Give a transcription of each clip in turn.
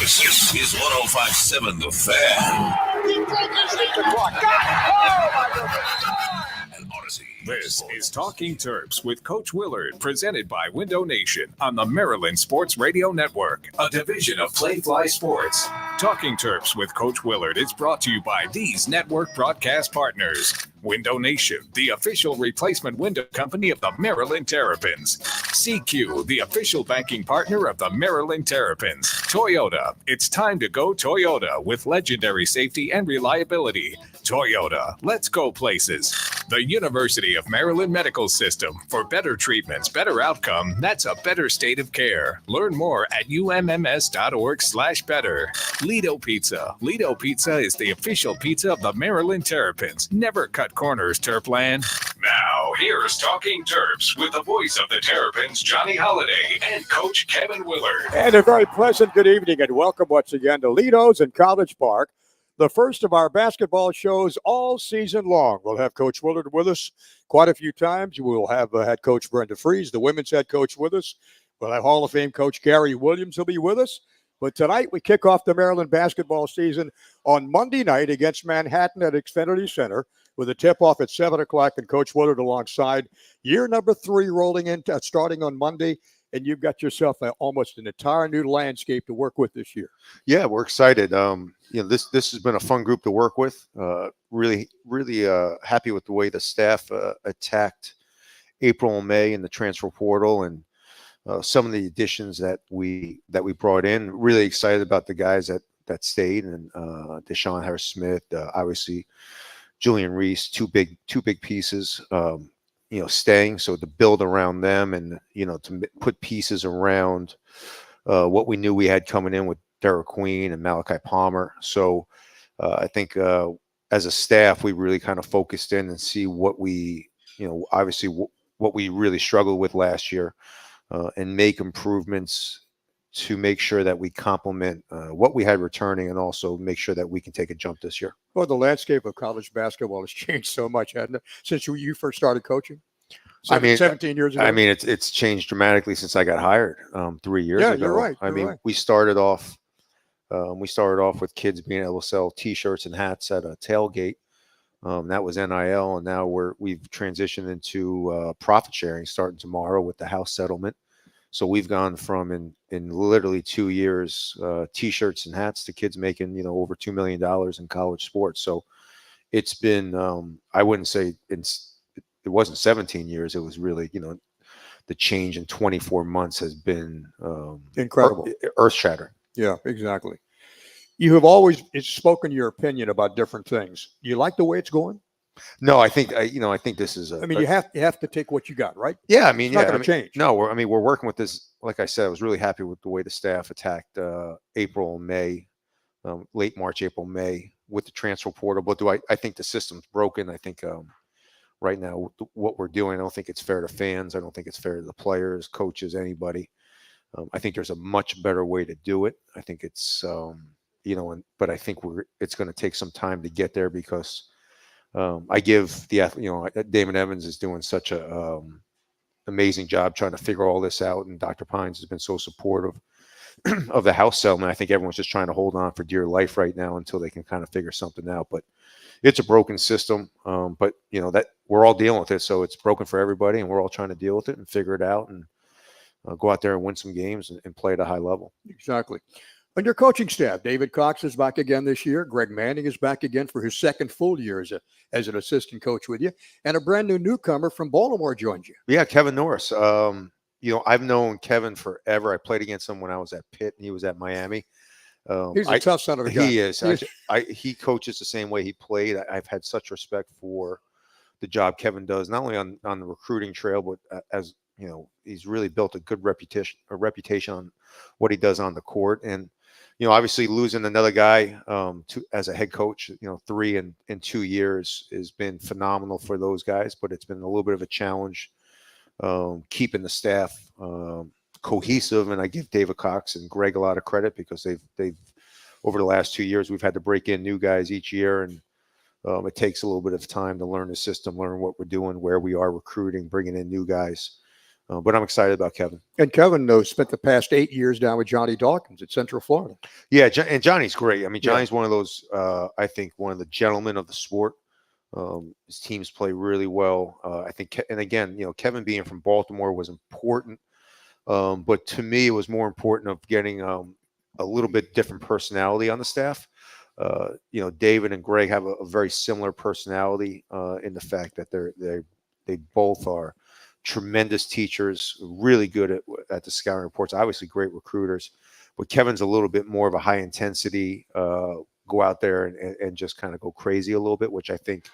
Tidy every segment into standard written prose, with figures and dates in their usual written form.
This is 105.7 The Fan. He broke his lead. Oh, my goodness. And Odyssey. This is Talking Terps with Coach Willard, presented by Window Nation on the Maryland Sports Radio Network, a division of Playfly Sports. Talking Terps with Coach Willard is brought to you by these network broadcast partners. Window Nation, the official replacement window company of the Maryland Terrapins. CQ, the official banking partner of the Maryland Terrapins. Toyota, it's time to go Toyota with legendary safety and reliability. Toyota, let's go places. The University of Maryland Medical System. For better treatments, better outcome, that's a better state of care. Learn more at umms.org/better. Ledo Pizza. Ledo Pizza is the official pizza of the Maryland Terrapins. Never cut corners, Terpland. Now, here's Talking Terps with the voice of the Terrapins, Johnny Holliday, and Coach Kevin Willard. And a very pleasant good evening and welcome once again to Ledo's in College Park, the first of our basketball shows all season long. We'll have Coach Willard with us quite a few times. We'll have head coach Brenda Freese, the women's head coach, with us. We'll have Hall of Fame coach Gary Williams will be with us. But tonight we kick off the Maryland basketball season on Monday night against Manhattan at Xfinity Center with a tip-off at 7 o'clock and Coach Willard alongside. Year number 3 rolling in, starting on Monday. And you've got yourself almost an entire new landscape to work with this year. Yeah, we're excited. This has been a fun group to work with. Really happy with the way the staff attacked April and May in the transfer portal and some of the additions that we brought in. Really excited about the guys that stayed, and Deshaun Harris-Smith, obviously Julian Reese, two big pieces. Staying, so to build around them and, to put pieces around what we knew we had coming in with Derek Queen and Malachi Palmer. So I think as a staff, we really kind of focused in and see what we, obviously what we really struggled with last year and make improvements to make sure that we complement what we had returning and also make sure that we can take a jump this year. Well, the landscape of college basketball has changed so much, hasn't it, since you first started coaching? 17 years ago. It's changed dramatically since I got hired 3 years ago. Yeah, you're right. We started off with kids being able to sell T-shirts and hats at a tailgate. That was NIL, and now we've transitioned into profit sharing starting tomorrow with the house settlement. So we've gone from in literally 2 years, T-shirts and hats to kids making, over $2 million in college sports. So it's been, I wouldn't say it wasn't 17 years. It was really, the change in 24 months has been incredible, earth shattering. Yeah, exactly. You have always spoken your opinion about different things. Do you like the way it's going? No, I think this is. You have to take what you got, right? Yeah, it's not going to change. No, we're working with this. Like I said, I was really happy with the way the staff attacked April and May, late March, April, May with the transfer portal. But I think the system's broken. I think right now what we're doing, I don't think it's fair to fans. I don't think it's fair to the players, coaches, anybody. I think there's a much better way to do it. I think it's but I think it's going to take some time to get there because. I give the Damon Evans is doing such a amazing job trying to figure all this out, and Dr. Pines has been so supportive of the house settlement. I think everyone's just trying to hold on for dear life right now until they can kind of figure something out. But it's a broken system. But that we're all dealing with it, so it's broken for everybody, and we're all trying to deal with it and figure it out and go out there and win some games and play at a high level. Exactly. On your coaching staff, David Cox is back again this year. Greg Manning is back again for his second full year as an assistant coach with you. And a brand new newcomer from Baltimore joins you. Yeah, Kevin Norris. I've known Kevin forever. I played against him when I was at Pitt and he was at Miami. He's a tough son of a gun. He is. He coaches the same way he played. I've had such respect for the job Kevin does, not only on the recruiting trail, but as he's really built a good reputation on what he does on the court. And obviously losing another guy as a head coach, 3 in 2 years has been phenomenal for those guys, but it's been a little bit of a challenge keeping the staff cohesive. And I give David Cox and Greg a lot of credit because they've over the last 2 years, we've had to break in new guys each year. And it takes a little bit of time to learn the system, learn what we're doing, where we are recruiting, bringing in new guys. But I'm excited about Kevin. And Kevin, though, spent the past 8 years down with Johnny Dawkins at Central Florida. Yeah, and Johnny's great. I mean, Johnny's one of those, I think, one of the gentlemen of the sport. His teams play really well. I think, and again, Kevin being from Baltimore was important. But to me, it was more important of getting a little bit different personality on the staff. David and Greg have a very similar personality in the fact that they both are tremendous teachers, really good at the scouting reports, obviously great recruiters. But Kevin's a little bit more of a high intensity, go out there and just kind of go crazy a little bit, which I think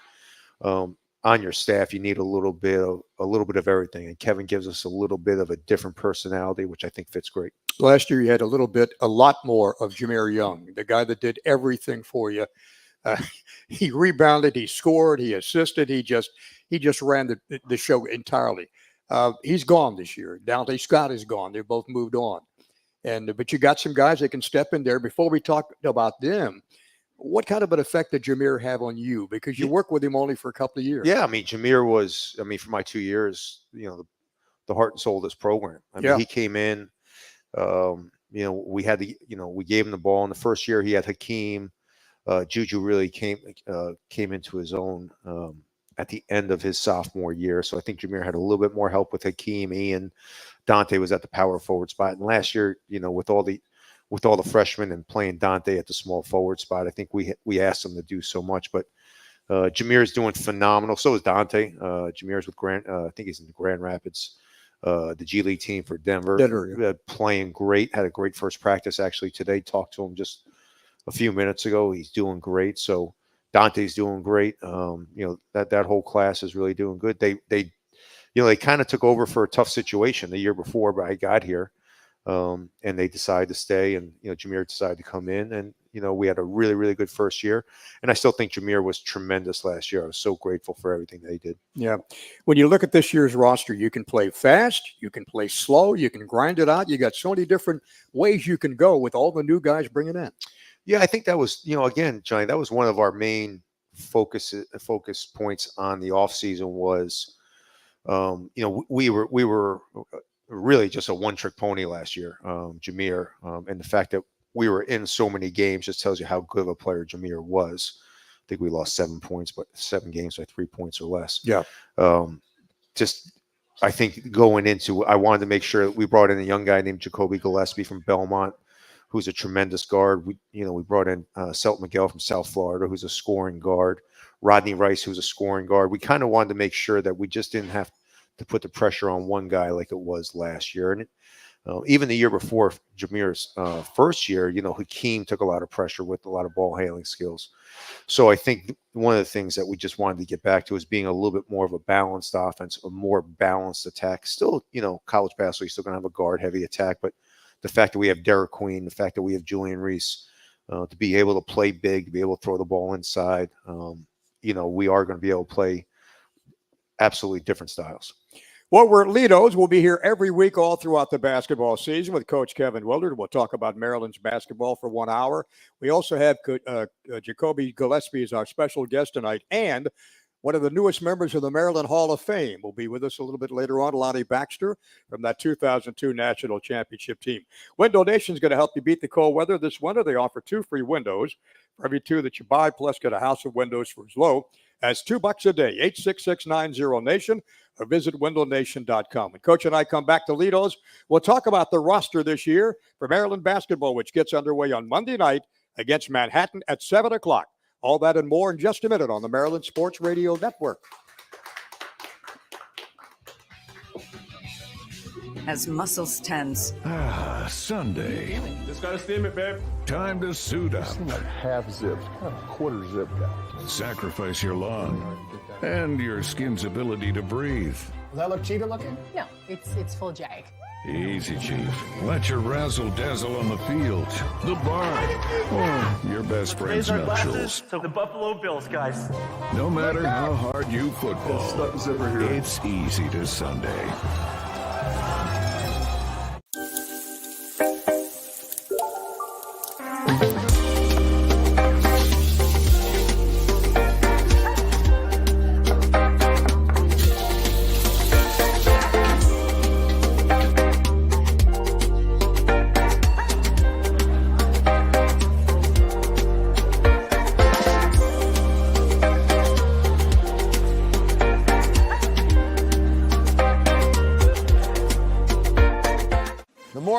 on your staff you need a little bit of everything. And Kevin gives us a little bit of a different personality, which I think fits great. Last year you had a lot more of Jameer Young, the guy that did everything for you. He rebounded, he scored, he assisted, he just ran the show entirely. He's gone this year. Dante Scott is gone. They've both moved on. But you got some guys that can step in there. Before we talk about them, what kind of an effect did Jameer have on you? Because you worked with him only for a couple of years. Yeah, I mean, Jameer was, for my 2 years, the heart and soul of this program. I mean, he came in, we had we gave him the ball in the first year. He had Hakeem. Juju really came into his own at the end of his sophomore year. So I think Jameer had a little bit more help with Hakeem. Ian, Dante was at the power forward spot. And last year, with all the freshmen and playing Dante at the small forward spot, I think we asked him to do so much. But Jameer's doing phenomenal. So is Dante. Jameer's with I think he's in the Grand Rapids, the G League team for Denver. Playing great. Had a great first practice actually today. Talked to him just a few minutes ago. He's doing great. So Dante's doing great. That whole class is really doing good. They kind of took over for a tough situation the year before, but I got here, and they decided to stay, and Jameer decided to come in, and we had a really, really good first year, and I still think Jameer was tremendous last year. I was so grateful for everything they did. Yeah, when you look at this year's roster, you can play fast, you can play slow, you can grind it out. You got so many different ways you can go with all the new guys bringing in. Yeah, I think that was, again, Johnny, that was one of our main focus points on the offseason was, we were really just a one-trick pony last year, Jameer, and the fact that we were in so many games just tells you how good of a player Jameer was. I think we lost 7 points, but 7 games by 3 points or less. Yeah. I think going into, I wanted to make sure that we brought in a young guy named Jacobe Gillespie from Belmont, who's a tremendous guard. We brought in Selt Miguel from South Florida, who's a scoring guard. Rodney Rice, who's a scoring guard. We kind of wanted to make sure that we just didn't have to put the pressure on one guy like it was last year. And even the year before Jameer's first year, Hakeem took a lot of pressure with a lot of ball handling skills. So I think one of the things that we just wanted to get back to is being a little bit more of a balanced offense, a more balanced attack. Still, college basketball, you're still going to have a guard-heavy attack, but the fact that we have Derek Queen, the fact that we have Julian Reese, to be able to play big, to be able to throw the ball inside, we are going to be able to play absolutely different styles. Well, we're at Ledo's. We'll be here every week all throughout the basketball season with Coach Kevin Willard. We'll talk about Maryland's basketball for 1 hour. We also have Jacobe Gillespie as our special guest tonight, and one of the newest members of the Maryland Hall of Fame will be with us a little bit later on, Lonnie Baxter from that 2002 National Championship team. Window Nation is going to help you beat the cold weather this winter. They offer 2 free windows for every 2 that you buy, plus get a house of windows for as low as $2 a day. 866-90-NATION or visit windownation.com. When Coach and I come back to Ledo's, we'll talk about the roster this year for Maryland basketball, which gets underway on Monday night against Manhattan at 7 o'clock. All that and more in just a minute on the Maryland Sports Radio Network. As muscles tense. Sunday. Just gotta steam it, babe. Time to suit up. This thing like half zipped, kind of quarter zip guy. Sacrifice your lung and your skin's ability to breathe. Does that look cheetah looking? No, it's full jag. Easy, Chief. Let your razzle-dazzle on the field, the bar, or your best friend's nuptials. So the Buffalo Bills, guys. No matter how hard you football, Stuck zipper here. it's easy to Sunday.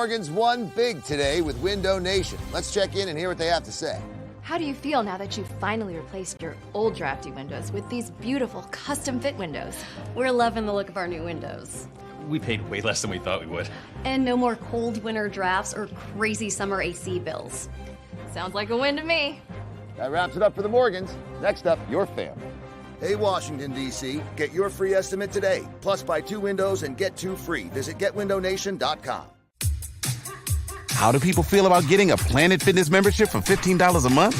Morgans won big today with Window Nation. Let's check in and hear what they have to say. How do you feel now that you've finally replaced your old drafty windows with these beautiful custom fit windows? We're loving the look of our new windows. We paid way less than we thought we would. And no more cold winter drafts or crazy summer AC bills. Sounds like a win to me. That wraps it up for the Morgans. Next up, your family. Hey, Washington, D.C., get your free estimate today. Plus, buy 2 windows and get 2 free. Visit GetWindowNation.com. How do people feel about getting a Planet Fitness membership for $15 a month?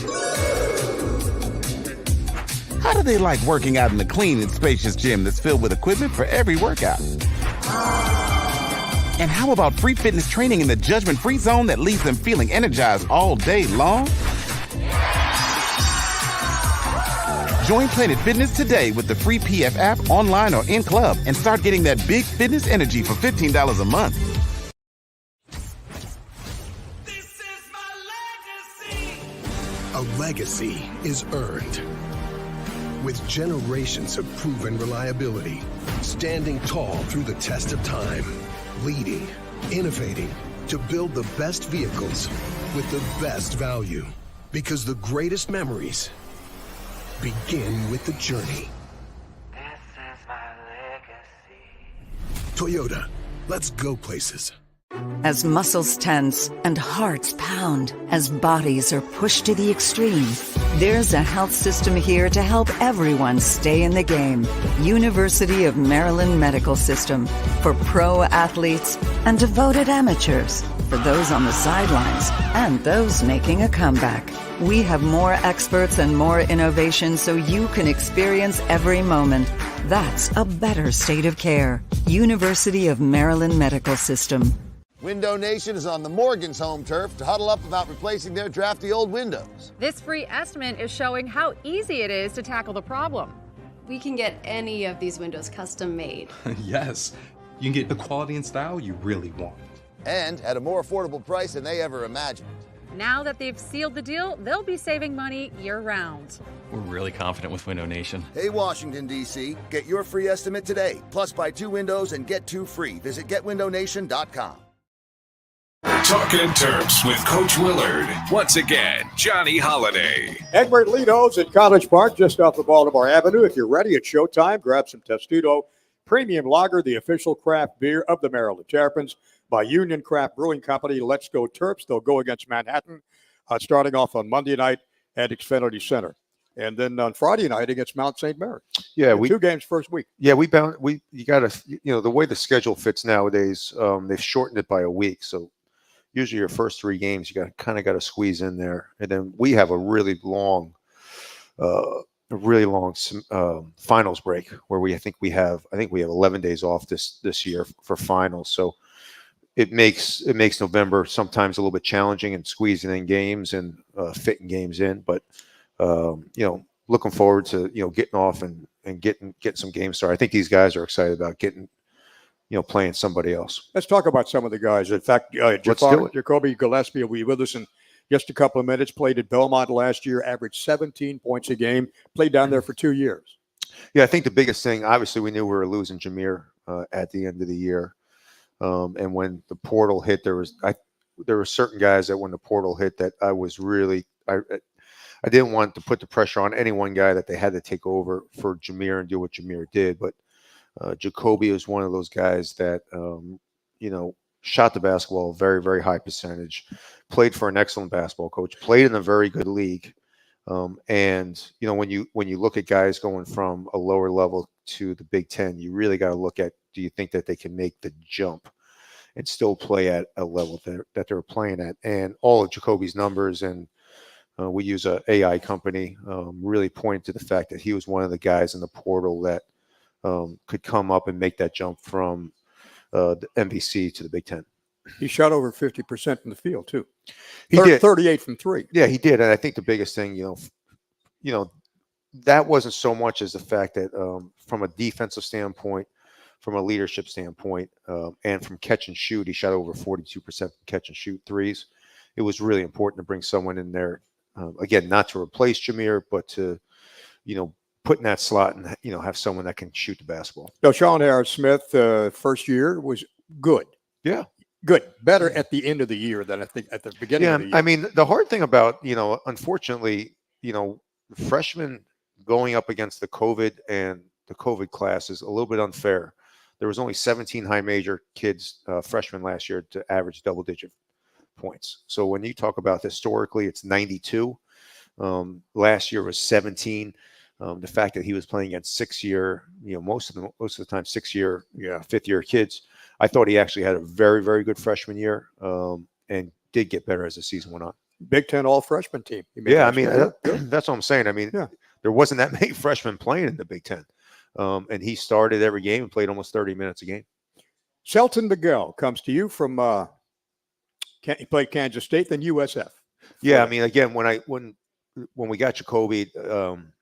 How do they like working out in a clean and spacious gym that's filled with equipment for every workout? And how about free fitness training in the judgment-free zone that leaves them feeling energized all day long? Join Planet Fitness today with the free PF app, online or in club, and start getting that big fitness energy for $15 a month. A legacy is earned with generations of proven reliability, standing tall through the test of time, leading, innovating to build the best vehicles with the best value. Because the greatest memories begin with the journey. This is my legacy. Toyota, let's go places. As muscles tense and hearts pound, as bodies are pushed to the extreme, there's a health system here to help everyone stay in the game. University of Maryland Medical System, for pro athletes and devoted amateurs, for those on the sidelines and those making a comeback. We have more experts and more innovation so you can experience every moment. That's a better state of care. University of Maryland Medical System. Window Nation is on the Morgans' home turf to huddle up about replacing their drafty old windows. This free estimate is showing how easy it is to tackle the problem. We can get any of these windows custom made. Yes, you can get the quality and style you really want. And at a more affordable price than they ever imagined. Now that they've sealed the deal, they'll be saving money year-round. We're really confident with Window Nation. Hey, Washington, D.C., get your free estimate today. Plus, buy 2 windows and get 2 free. Visit GetWindowNation.com. Talkin Terps with Coach Willard. Once again, Johnny Holiday. Egbert Ledo's in College Park, just off of Baltimore Avenue. If you're ready, it's showtime. Grab some Testudo Premium Lager, the official craft beer of the Maryland Terrapins by Union Craft Brewing Company. Let's go Terps. They'll go against Manhattan, starting off on Monday night at Xfinity Center. And then on Friday night against Mount St. Mary. Yeah, 2 games first week. Yeah, you got to, the way the schedule fits nowadays, they've shortened it by a week. So usually your first 3 games, you got to squeeze in there. And then we have a really long finals break where I think we have 11 days off this year for finals. So it makes November sometimes a little bit challenging and squeezing in games and fitting games in. But looking forward to getting off and getting some games started. I think these guys are excited about getting playing somebody else. Let's talk about some of the guys. In fact, Jacobe Gillespie will be with us in just a couple of minutes. Played at Belmont last year, averaged 17 points a game, played down there for 2 years. Yeah, I think the biggest thing, obviously, we knew we were losing Jameer at the end of the year. And when the portal hit, there were certain guys that when the portal hit that I was really I didn't want to put the pressure on any one guy that they had to take over for Jameer and do what Jameer did. But Jacobe is one of those guys that, shot the basketball very, very high percentage, played for an excellent basketball coach, played in a very good league. And when you look at guys going from a lower level to the Big Ten, you really got to look at, do you think that they can make the jump and still play at a level that they're playing at? And all of Jacobe's numbers, and we use a AI company, really point to the fact that he was one of the guys in the portal that could come up and make that jump from the MVC to the Big Ten. He shot over 50% in the field too. He did 38 from 3. Yeah, he did. And I think the biggest thing, that wasn't so much as the fact that from a defensive standpoint, from a leadership standpoint, and from catch and shoot, he shot over 42% from catch and shoot threes. It was really important to bring someone in there, again, not to replace Jameer, but to, put in that slot and, have someone that can shoot the basketball. Now, Sean Harris-Smith, first year was good. Yeah. Good. Better at the end of the year than I think at the beginning of the year. I mean, the hard thing about, unfortunately, freshmen going up against the COVID and the COVID class is a little bit unfair. There was only 17 high major kids, freshmen last year, to average double-digit points. So when you talk about historically, it's 92. Last year was 17. The fact that he was playing against 6-year, most of the time 6-year, 5th-year kids, I thought he actually had a very, very good freshman year and did get better as the season went on. Big Ten all-freshman team. Yeah, I mean, that's what I'm saying. I mean, there wasn't that many freshmen playing in the Big Ten. And he started every game and played almost 30 minutes a game. Shelton Miguel comes to you from he played Kansas State, then USF. Yeah, I mean, again, when we got Jacobe,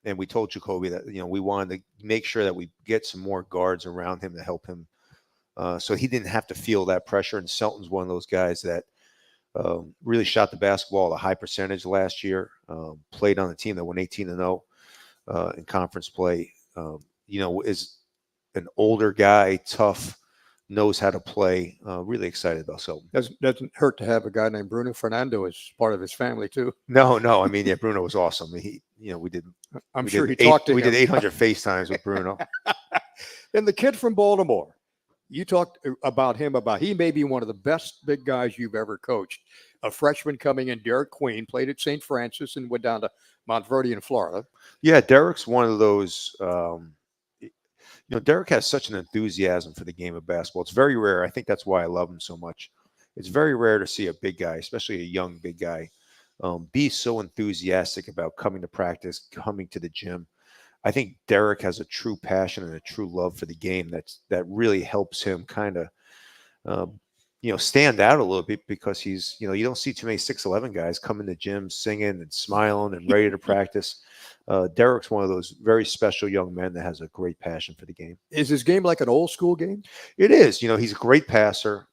and we told Jacobe that we wanted to make sure that we get some more guards around him to help him, so he didn't have to feel that pressure. And Shelton's one of those guys that really shot the basketball at a high percentage last year. Played on a team that went 18-0 in conference play. Is an older guy, tough, knows how to play. Really excited about Shelton. Doesn't hurt to have a guy named Bruno Fernando as part of his family too. No. I mean, yeah, Bruno was awesome. We did 800 FaceTimes with Bruno. And the kid from Baltimore, you talked about him. He may be one of the best big guys you've ever coached. A freshman coming in, Derek Queen, played at St. Francis and went down to Montverde in Florida. Yeah, Derek's one of those. Derek has such an enthusiasm for the game of basketball. It's very rare. I think that's why I love him so much. It's very rare to see a big guy, especially a young big guy, be so enthusiastic about coming to practice, coming to the gym. I think Derek has a true passion and a true love for the game that really helps him kind of, stand out a little bit, because he's, you don't see too many 6'11" guys come in the gym singing and smiling and ready to practice. Derek's one of those very special young men that has a great passion for the game. Is his game like an old school game? It is. He's a great passer.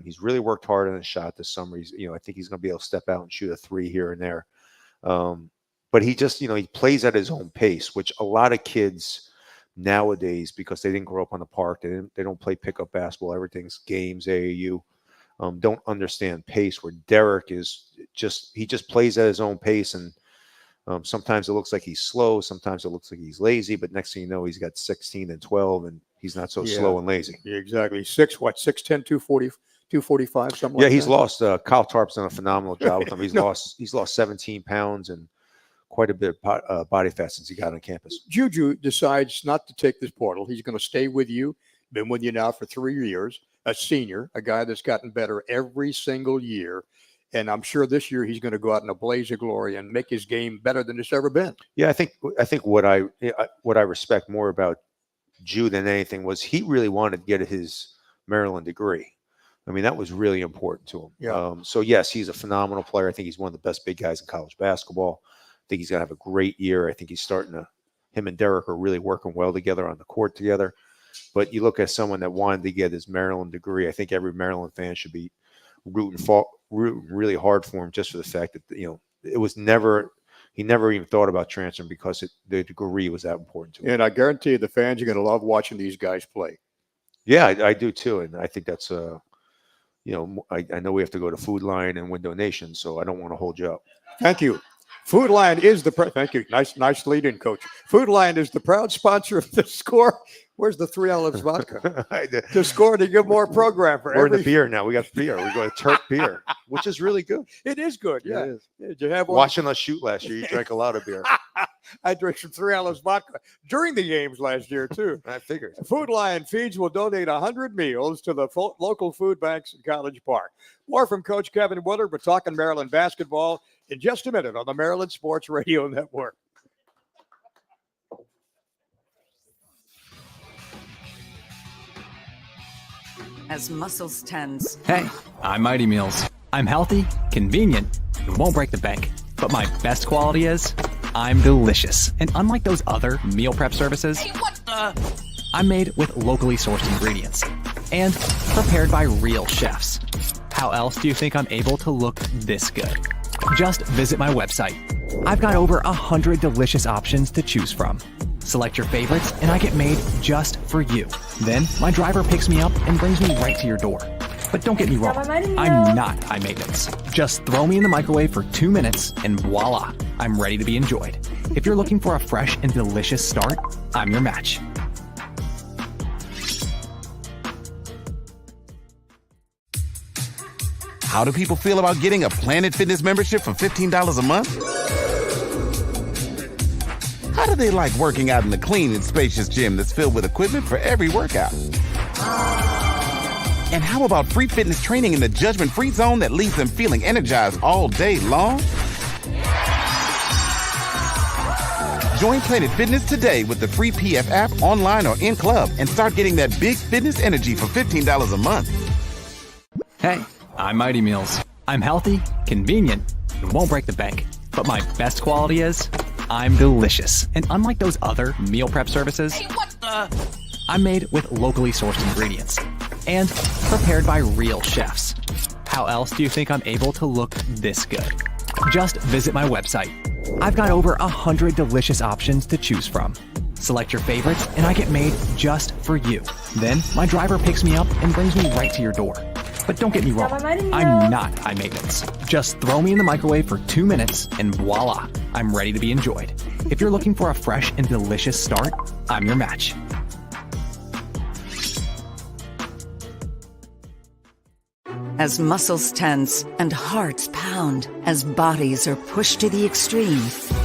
He's really worked hard on his shot this summer. I think he's going to be able to step out and shoot a 3 here and there. But he just, he plays at his own pace, which a lot of kids nowadays, because they didn't grow up on the park, they don't play pickup basketball. Everything's games, AAU. Don't understand pace, where Derek is he just plays at his own pace. And sometimes it looks like he's slow. Sometimes it looks like he's lazy. But next thing you know, he's got 16 and 12, and he's not so slow and lazy. Yeah, exactly. 6'10", 240, 245, something like that. Yeah, he's lost. Kyle Tarp's done a phenomenal job with him. He's lost 17 pounds and quite a bit of body fat since he got on campus. Juju decides not to take this portal. He's going to stay with you. Been with you now for 3 years. A senior, a guy that's gotten better every single year. And I'm sure this year he's going to go out in a blaze of glory and make his game better than it's ever been. Yeah, I think what I respect more about Ju than anything was he really wanted to get his Maryland degree. I mean, that was really important to him. Yeah. So yes, he's a phenomenal player. I think he's one of the best big guys in college basketball. I think he's going to have a great year. I think he's him and Derek are really working well together on the court together. But you look at someone that wanted to get his Maryland degree, I think every Maryland fan should be rooting really hard for him, just for the fact that, it was he never even thought about transferring because the degree was that important to him. And I guarantee you the fans are going to love watching these guys play. Yeah, I do too. And I think that's, I know we have to go to Food Lion and Window Nation, so I don't want to hold you up. Thank you. Food Lion is thank you. Nice lead-in, Coach. Food Lion is the proud sponsor of The Score. Where's the 3 Olives vodka? To Score to give more program for We're in the beer now. We got beer. We're going to Terp beer, which is really good. It is good, yeah. It is. Did you have one? Watching us shoot last year, you drank a lot of beer. I drank some 3 Olives vodka during the games last year, too. I figured. Food Lion Feeds will donate 100 meals to the local food banks in College Park. More from Coach Kevin Willard. We're talking Maryland basketball in just a minute on the Maryland Sports Radio Network. As muscles tense. Hey, I'm Mighty Meals. I'm healthy, convenient, and won't break the bank. But my best quality is I'm delicious. And unlike those other meal prep services, I'm made with locally sourced ingredients and prepared by real chefs. How else do you think I'm able to look this good? Just visit my website. I've got over 100 delicious options to choose from. Select your favorites and I get made just for you. Then my driver picks me up and brings me right to your door. But don't get me wrong, I'm not high maintenance. Just throw me in the microwave for 2 minutes and voila, I'm ready to be enjoyed. If you're looking for a fresh and delicious start, I'm your match. How do people feel about getting a Planet Fitness membership for $15 a month? How do they like working out in a clean and spacious gym that's filled with equipment for every workout? And how about free fitness training in the judgment-free zone that leaves them feeling energized all day long? Join Planet Fitness today with the free PF app online or in club and start getting that big fitness energy for $15 a month. Hey, I'm Mighty Meals. I'm healthy, convenient, and won't break the bank. But my best quality is I'm delicious. And unlike those other meal prep services, I'm made with locally sourced ingredients and prepared by real chefs. How else do you think I'm able to look this good? Just visit my website. I've got over 100 delicious options to choose from. Select your favorites and I get made just for you. Then my driver picks me up and brings me right to your door. But don't get me wrong, I'm not high maintenance. Just throw me in the microwave for 2 minutes and voila, I'm ready to be enjoyed. If you're looking for a fresh and delicious start, I'm your match. As muscles tense and hearts pound, as bodies are pushed to the extreme,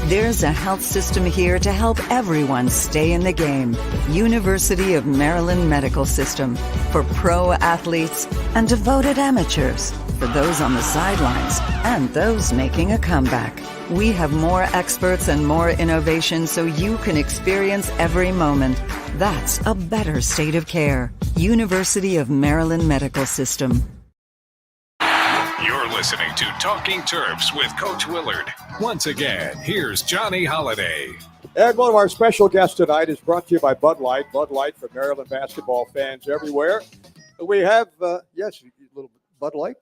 there's a health system here to help everyone stay in the game. University of Maryland Medical System, for pro athletes and devoted amateurs, for those on the sidelines and those making a comeback. We have more experts and more innovation so you can experience every moment. That's a better state of care. University of Maryland Medical System. You're listening to Talking Terps with Coach Willard. Once again, here's Johnny Holiday. And one of our special guests tonight is brought to you by Bud Light. Bud Light for Maryland basketball fans everywhere. We have, yes, a little Bud Light.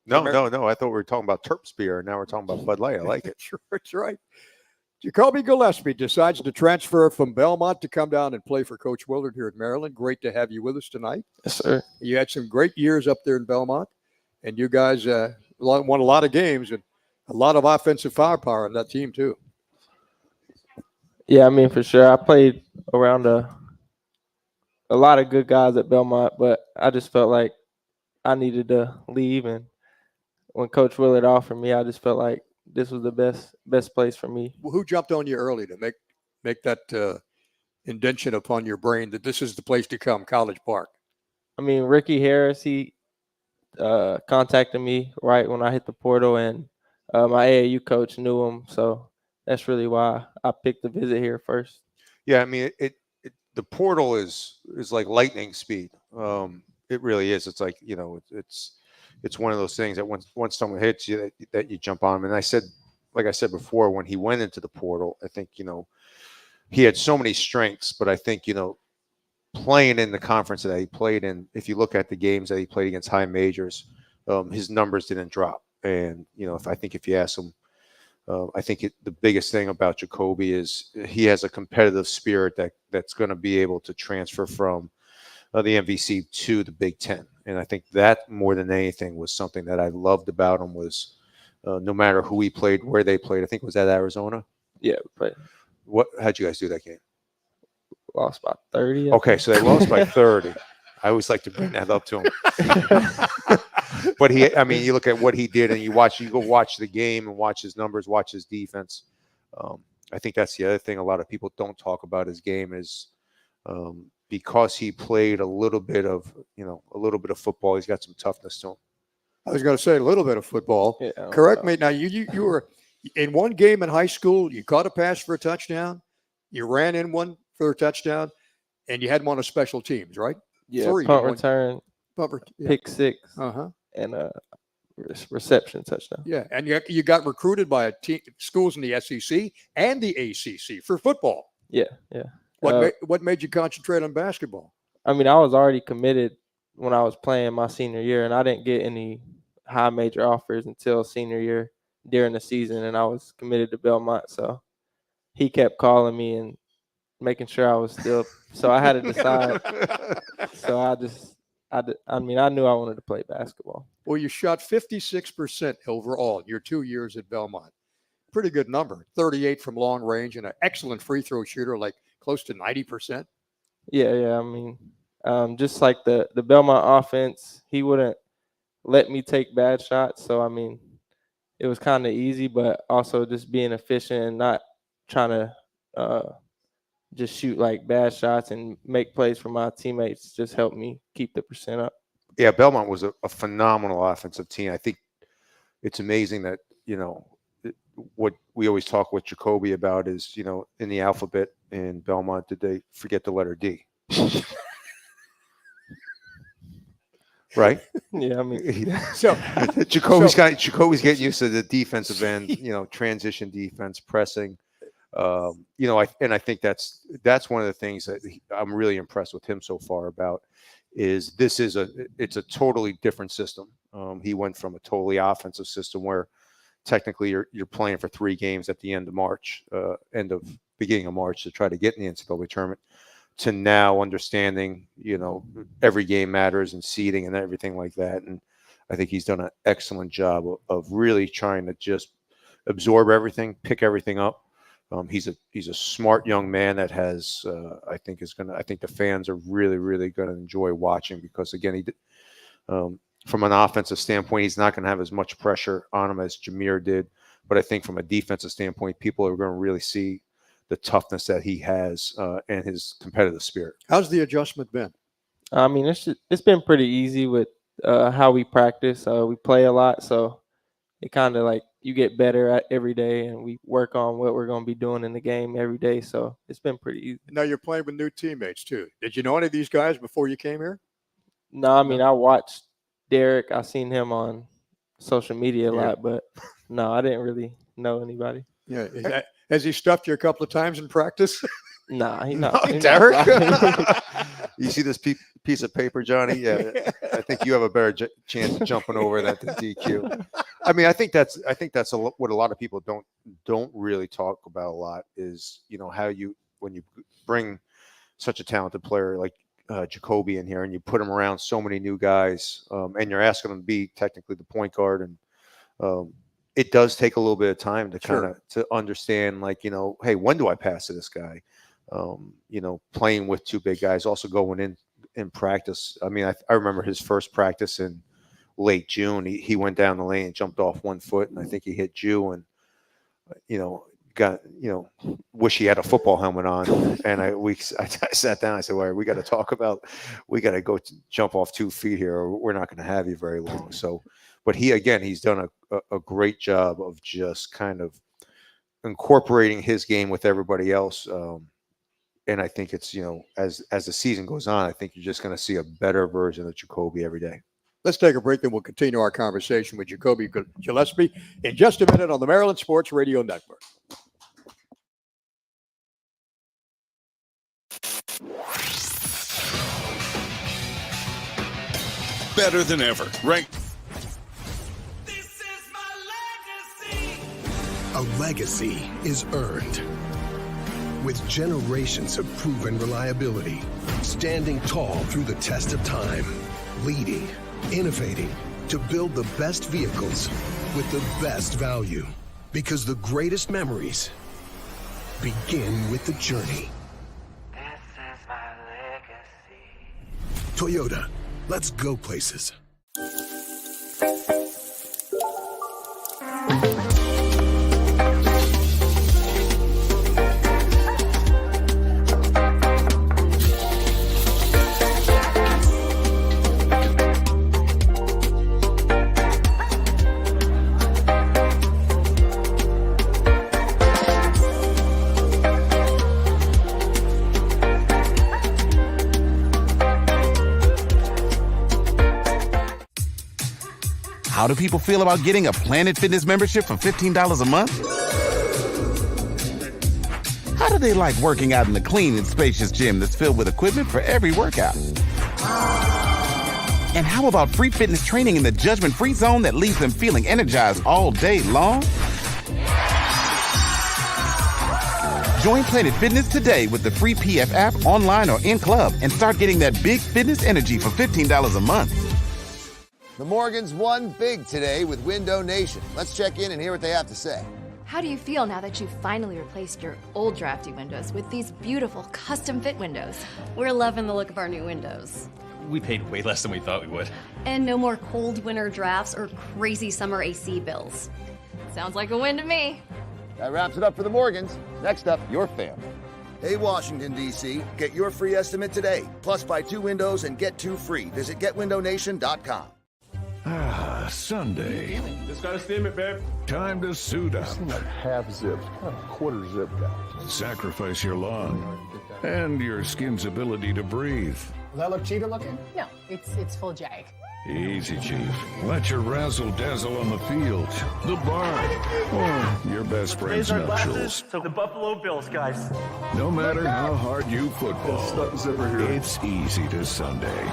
No. I thought we were talking about Terps beer. Now we're talking about Bud Light. I like it. Sure, that's right. Jacobe Gillespie decides to transfer from Belmont to come down and play for Coach Willard here at Maryland. Great to have you with us tonight. Yes, sir. You had some great years up there in Belmont. And you guys won a lot of games and a lot of offensive firepower on that team, too. Yeah, I mean, for sure. I played around a lot of good guys at Belmont, but I just felt like I needed to leave. And when Coach Willard offered me, I just felt like this was the best place for me. Well, who jumped on you early to make that indention upon your brain that this is the place to come, College Park? I mean, Ricky Harris, he contacted me right when I hit the portal, and my AAU coach knew him, so that's really why I picked the visit here first. Yeah, I mean, the portal is like lightning speed. It really is. It's like, you know, it's one of those things that once someone hits you that you jump on. And like I said before, when he went into the portal, I think, you know, he had so many strengths, but I think, you know, playing in the conference that he played in, if you look at the games that he played against high majors, his numbers didn't drop. And, you know, if you ask him, I think the biggest thing about Jacobe is he has a competitive spirit that's going to be able to transfer from the MVC to the Big Ten. And I think that more than anything was something that I loved about him was no matter who he played, where they played. I think it was at Arizona. Yeah, we played. How'd you guys do that game? Lost by 30. Okay, so they lost by 30. I always like to bring that up to him. But you look at what he did, and you go watch the game and watch his numbers, watch his defense. I think that's the other thing a lot of people don't talk about his game is because he played a little bit of football. He's got some toughness to him. I was going to say a little bit of football. Yeah, correct me. Now you were in one game in high school. You caught a pass for a touchdown. You ran in one for a touchdown, and you had one of special teams, right? Yeah, 3. punt return, pick 6, and a reception touchdown. Yeah, and you got recruited by schools in the SEC and the ACC for football. Yeah. What made you concentrate on basketball? I mean, I was already committed when I was playing my senior year, and I didn't get any high major offers until senior year during the season, and I was committed to Belmont. So he kept calling me and making sure I was still. So I had to decide. So I just I mean, I knew I wanted to play basketball. Well, you shot 56% overall in your 2 years at Belmont. Pretty good number. 38 from long range and an excellent free throw shooter, like close to 90%. Yeah. I mean, just like the Belmont offense, he wouldn't let me take bad shots. So, I mean, it was kind of easy, but also just being efficient and not trying to just shoot like bad shots and make plays for my teammates just helped me keep the percent up. Yeah, Belmont was a phenomenal offensive team. I think it's amazing that, what we always talk with Jacobe about is, in the alphabet in Belmont, did they forget the letter D? Right? Yeah, I mean, so Jacobe's getting used to the defensive end, transition defense, pressing. I think that's one of the things that I'm really impressed with him so far about is it's a totally different system. He went from a totally offensive system where technically you're playing for 3 games at the end of March, beginning of March to try to get in the NCAA tournament, to now understanding, every game matters and seeding and everything like that. And I think he's done an excellent job of really trying to just absorb everything, pick everything up. He's a smart young man that has, I think the fans are really, really going to enjoy watching because, again, from an offensive standpoint, he's not going to have as much pressure on him as Jameer did. But I think from a defensive standpoint, people are going to really see the toughness that he has and his competitive spirit. How's the adjustment been? I mean, it's been pretty easy with how we practice. We play a lot, so it kind of like you get better at every day, and we work on what we're going to be doing in the game every day. So it's been pretty easy. Now you're playing with new teammates too. Did you know any of these guys before you came here? No, I mean, I watched Derek. I seen him on social media a lot, but no, I didn't really know anybody. Yeah. Has he stuffed you a couple of times in practice? Nah, he's not. Derek? You see this piece of paper, Johnny? Yeah, I think you have a better chance of jumping over that than DQ. I mean, I think that's what a lot of people don't really talk about a lot is, how when you bring such a talented player like Jacobe in here and you put him around so many new guys and you're asking him to be technically the point guard, and it does take a little bit of time to kind of to understand, like, hey, when do I pass to this guy? Playing with 2 big guys, also going in practice. I mean, I remember his first practice in late June. He went down the lane and jumped off 1 foot, and I think he hit Jew and, wish he had a football helmet on. And I sat down. I said, well, we got to go jump off 2 feet here, or we're not going to have you very long. So, but he's done a great job of just kind of incorporating his game with everybody else. And I think it's, as the season goes on, I think you're just going to see a better version of Jacobe every day. Let's take a break, then we'll continue our conversation with Jacobe Gillespie in just a minute on the Maryland Sports Radio Network. Better than ever, right? A legacy is earned with generations of proven reliability, standing tall through the test of time, leading, innovating to build the best vehicles with the best value. Because the greatest memories begin with the journey. This is my legacy. Toyota, let's go places. How do people feel about getting a Planet Fitness membership for $15 a month? How do they like working out in the clean and spacious gym that's filled with equipment for every workout? And how about free fitness training in the judgment-free zone that leaves them feeling energized all day long? Join Planet Fitness today with the free PF app online or in club and start getting that big fitness energy for $15 a month. The Morgans won big today with Window Nation. Let's check in and hear what they have to say. How do you feel now that you've finally replaced your old drafty windows with these beautiful custom fit windows? We're loving the look of our new windows. We paid way less than we thought we would. And no more cold winter drafts or crazy summer AC bills. Sounds like a win to me. That wraps it up for the Morgans. Next up, your family. Hey, Washington, D.C., get your free estimate today. Plus, buy 2 windows and get 2 free. Visit getwindownation.com. Ah, Sunday. Just got a steam babe. Time to suit up. Seem like half zipped, kind of quarter zip guy. Sacrifice your lung and your skin's ability to breathe. Does that look cheetah looking? No, it's full jag. Easy, Chief. Let your razzle-dazzle on the field, the barn, or your best friend's Raise our nuptials. glasses to the Buffalo Bills, guys. No matter how hard you football, Stuck zipper here. it's easy to Sunday.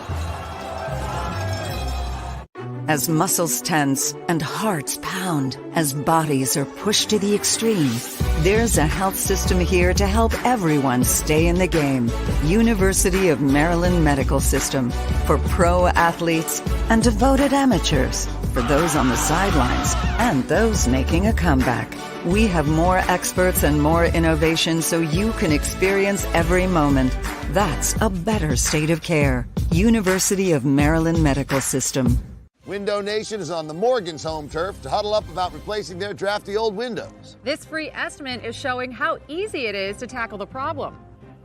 As muscles tense and hearts pound, as bodies are pushed to the extreme, there's a health system here to help everyone stay in the game. University of Maryland Medical System, for pro athletes and devoted amateurs, for those on the sidelines and those making a comeback. We have more experts and more innovation so you can experience every moment. That's a better state of care. University of Maryland Medical System. Window Nation is on the Morgans' home turf to huddle up about replacing their drafty old windows. This free estimate is showing how easy it is to tackle the problem.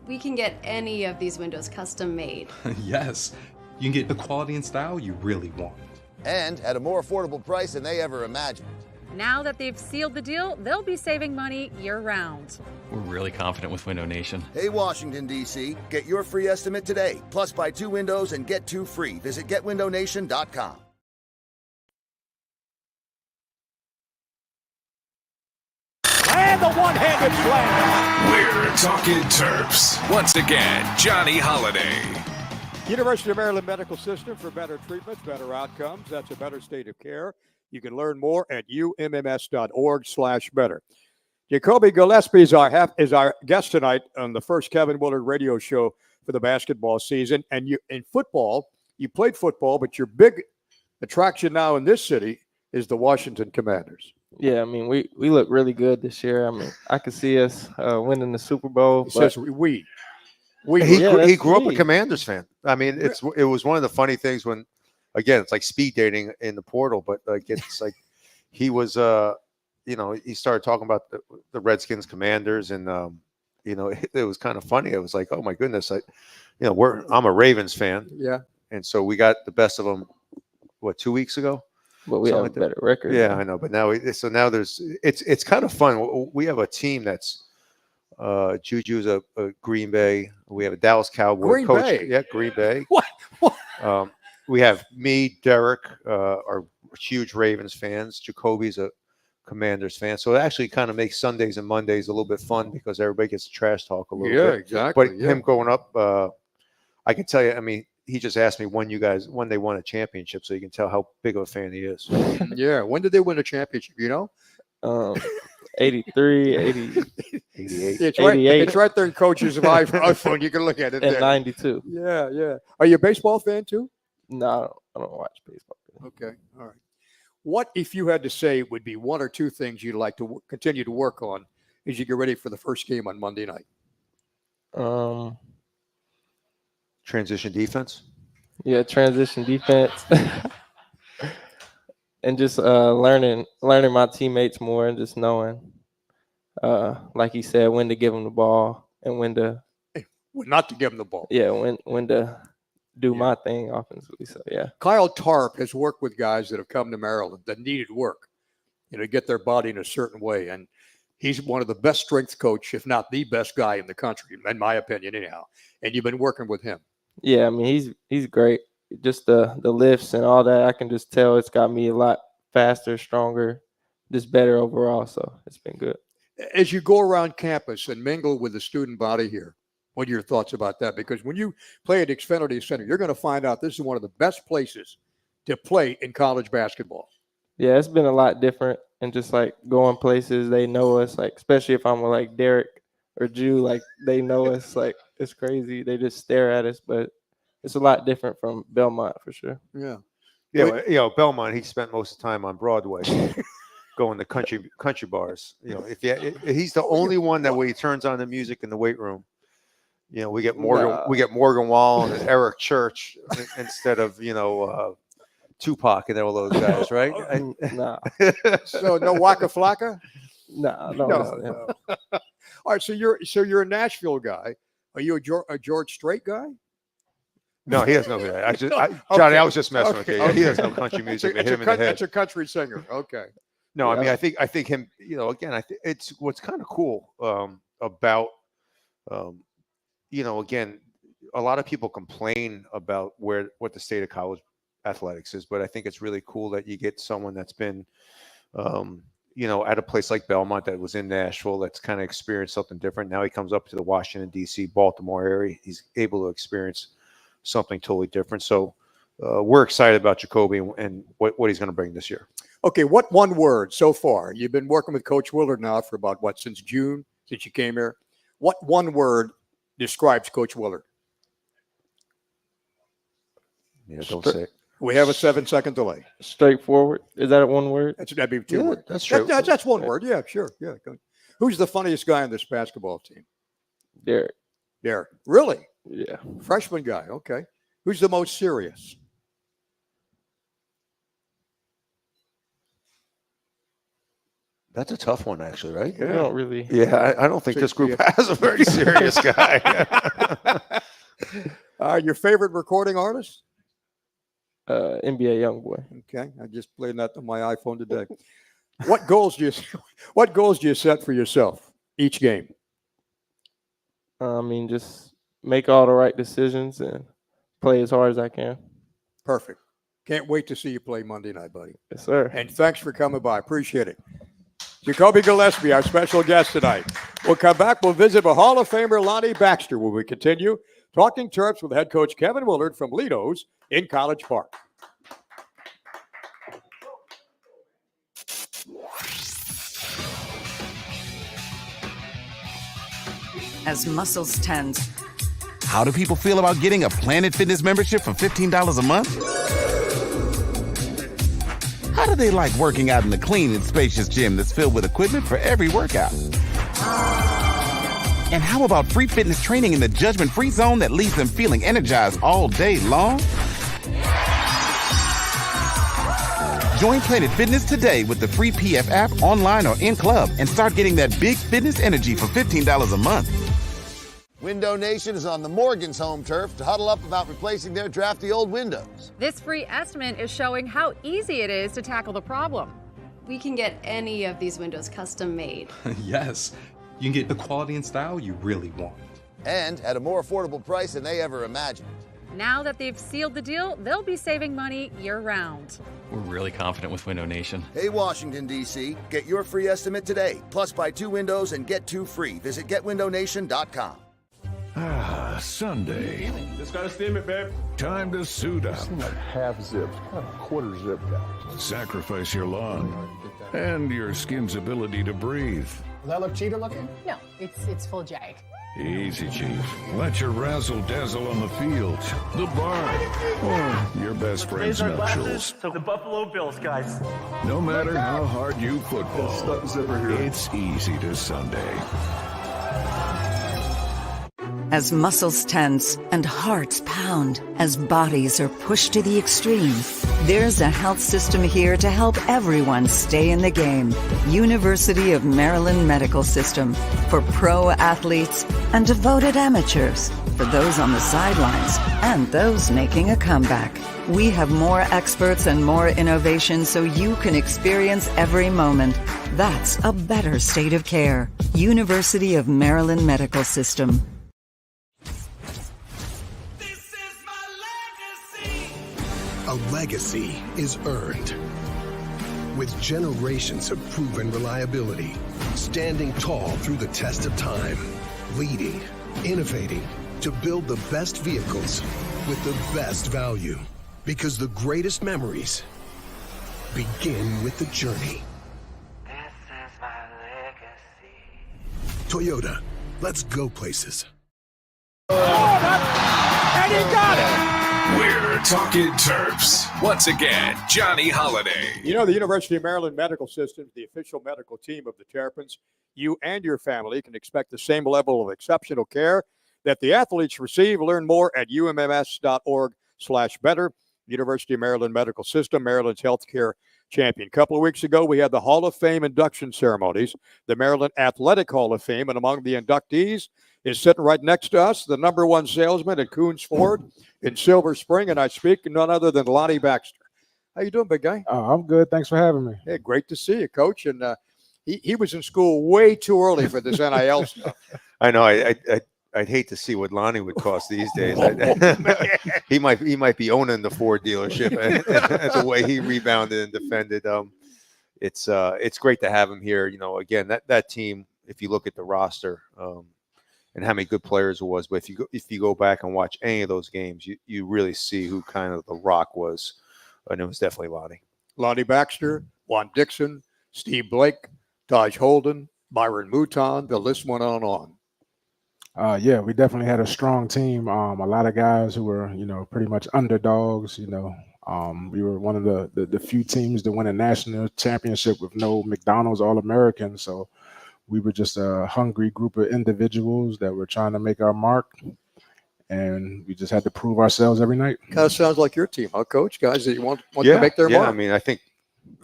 We can get any of these windows custom made. Yes, you can get the quality and style you really want. And at a more affordable price than they ever imagined. Now that they've sealed the deal, they'll be saving money year-round. We're really confident with Window Nation. Hey, Washington, D.C., get your free estimate today. Plus, buy 2 windows and get 2 free. Visit getwindownation.com. And the one-handed slam. We're talking Terps. Once again, Johnny Holiday. University of Maryland Medical System, for better treatments, better outcomes. That's a better state of care. You can learn more at umms.org/better. Jacobe Gillespie is our guest tonight on the first Kevin Willard radio show for the basketball season. And you, in football, you played football, but your big attraction now in this city is the Washington Commanders. Yeah, I mean, we look really good this year. I mean, I could see us winning the Super Bowl. He says we. He grew up a Commanders fan. I mean, it was one of the funny things when, again, it's like speed dating in the portal, but like it's like he was, he started talking about the Redskins, Commanders, and it was kind of funny. It was like, oh my goodness, I'm a Ravens fan. Yeah, and so we got the best of them. 2 weeks ago? But we have a better record. Yeah, I know. But now it's kind of fun. We have a team that's Juju's a Green Bay. We have a Dallas Cowboy Green coach. Bay. Yeah, Green Bay. What? We have me, Derek, are huge Ravens fans. Jacoby's a Commanders fan. So it actually kind of makes Sundays and Mondays a little bit fun because everybody gets to trash talk a little bit. Yeah, exactly. But him growing up, I can tell you, I mean, he just asked me when they won a championship, so you can tell how big of a fan he is. Yeah. When did they win a championship? 83, 80, 88. It's right, 88. it's right there in Coach's iPhone. You can look at it. And there. 92. Yeah, yeah. Are you a baseball fan too? No, I don't watch baseball. Okay, all right. What if you had to say would be 1 or 2 things you'd like to continue to work on as you get ready for the first game on Monday night? Transition defense. Yeah, transition defense. And just learning my teammates more and just knowing, like he said, when to give them the ball and when not to give them the ball. Yeah, when to do my thing offensively. So yeah. Kyle Tarp has worked with guys that have come to Maryland that needed work, get their body in a certain way, and he's one of the best strength coach, if not the best guy in the country, in my opinion, anyhow. And you've been working with him. Yeah, I mean he's great. Just the lifts and all that, I can just tell it's got me a lot faster, stronger, just better overall. So it's been good. As you go around campus and mingle with the student body here, what are your thoughts about that? Because when you play at Xfinity Center, you're going to find out this is one of the best places to play in college basketball. Yeah, it's been a lot different. And just like going places, they know us, like especially if I'm with like Derek, or Jew, like they know us. Like it's crazy. They just stare at us, but it's a lot different from Belmont for sure. Yeah. Yeah, well, Belmont, he spent most of the time on Broadway, going to country bars. If he's the only one that way he turns on the music in the weight room. We get Morgan Wallen and Eric Church instead of Tupac and all those guys, right? Nah. So no Waka Flocka? No. All right, so you're a Nashville guy. Are you a George Strait guy? No, he has no. Johnny, I was just messing with you. He has no country music. Hit him in the head. That's a country singer. Okay. No, I mean, I think him. Again, I think it's what's kind of cool about. Again, a lot of people complain about what the state of college athletics is, but I think it's really cool that you get someone that's been, at a place like Belmont that was in Nashville that's kind of experienced something different. Now he comes up to the Washington, D.C., Baltimore area. He's able to experience something totally different. So we're excited about Jacobe and what he's going to bring this year. Okay, what one word so far? You've been working with Coach Willard now for about, since June, since you came here. What one word describes Coach Willard? Yeah, don't say it. We have a 7-second delay. Straightforward. Is that one word? That'd be two words. That's true. That's one word. Yeah, sure. Yeah. Who's the funniest guy on this basketball team? Derek. Really? Yeah. Freshman guy. Okay. Who's the most serious? That's a tough one, actually, right? Yeah. I don't really. Yeah, I don't think this group has a very serious guy. Your favorite recording artist? NBA Youngboy. Okay, I just played that on my iPhone today. What goals do you set for yourself each game? Just make all the right decisions and play as hard as I can. Perfect. Can't wait to see you play Monday night, buddy. Yes, sir. And thanks for coming by. Appreciate it. Jacobe Gillespie, our special guest tonight. We'll come back. We'll visit with Hall of Famer Lonnie Baxter when we continue talking Terps with head coach Kevin Willard from Ledo's in College Park. As muscles tense. How do people feel about getting a Planet Fitness membership for $15 a month? How do they like working out in the clean and spacious gym that's filled with equipment for every workout? And how about free fitness training in the judgment-free zone that leaves them feeling energized all day long? Join Planet Fitness today with the free PF app online or in club and start getting that big fitness energy for $15 a month. Window Nation is on the Morgan's home turf to huddle up about replacing their drafty old windows. This free estimate is showing how easy it is to tackle the problem. We can get any of these windows custom made. Yes, you can get the quality and style you really want. And at a more affordable price than they ever imagined. Now that they've sealed the deal, they'll be saving money year-round. We're really confident with Window Nation. Hey, Washington, D.C., get your free estimate today. Plus, buy 2 windows and get 2 free. Visit getwindownation.com. Ah, Sunday. Just gotta steam it, babe. Time to suit up. Seem like half zipped, kind of quarter zip guy. Sacrifice your lawn and your skin's ability to breathe. Does that look cheater looking? No, it's full jag. Easy, Chief. Let your razzle-dazzle on the field, the barn, or your best friend's nuptials. So the Buffalo Bills, guys. No matter how hard you football, Stuck zipper here. it's easy to Sunday. As muscles tense and hearts pound, as bodies are pushed to the extreme, there's a health system here to help everyone stay in the game. University of Maryland Medical System, for pro athletes and devoted amateurs, for those on the sidelines and those making a comeback. We have more experts and more innovation so you can experience every moment. That's a better state of care. University of Maryland Medical System. A legacy is earned with generations of proven reliability, standing tall through the test of time, leading, innovating to build the best vehicles with the best value. Because the greatest memories begin with the journey. This is my legacy. Toyota, Let's go places. And he got it! We're talking Terps. Once again, Johnny Holiday. You know, the University of Maryland Medical System, the official medical team of the Terrapins, you and your family can expect the same level of exceptional care that the athletes receive. Learn more at umms.org/better. University of Maryland Medical System, Maryland's healthcare champion. A couple of weeks ago, we had the Hall of Fame induction ceremonies, the Maryland Athletic Hall of Fame, and among the inductees is sitting right next to us, the number one salesman at Coons Ford in Silver Spring, and I speak none other than Lonnie Baxter. How you doing, big guy? I'm good. Thanks for having me. Hey, great to see you, Coach. And he was in school way too early for this NIL stuff. I know. I'd hate to see what Lonnie would cost these days. He might be owning the Ford dealership. The way he rebounded and defended. It's great to have him here. You know, again, that team. If you look at the roster and how many good players it was, but if you go back and watch any of those games, you really see who kind of the rock was, and it was definitely Lonnie. Lonnie Baxter, Juan Dixon, Steve Blake, Taj Holden, Byron Mouton. The list went on. Yeah, we definitely had a strong team. A lot of guys who were, pretty much underdogs. We were one of the few teams to win a national championship with no McDonald's All-American. So we were just a hungry group of individuals that were trying to make our mark, and we just had to prove ourselves every night. Kind of sounds like your team, huh, Coach? Guys that you want to make their mark. I mean, I think, I'm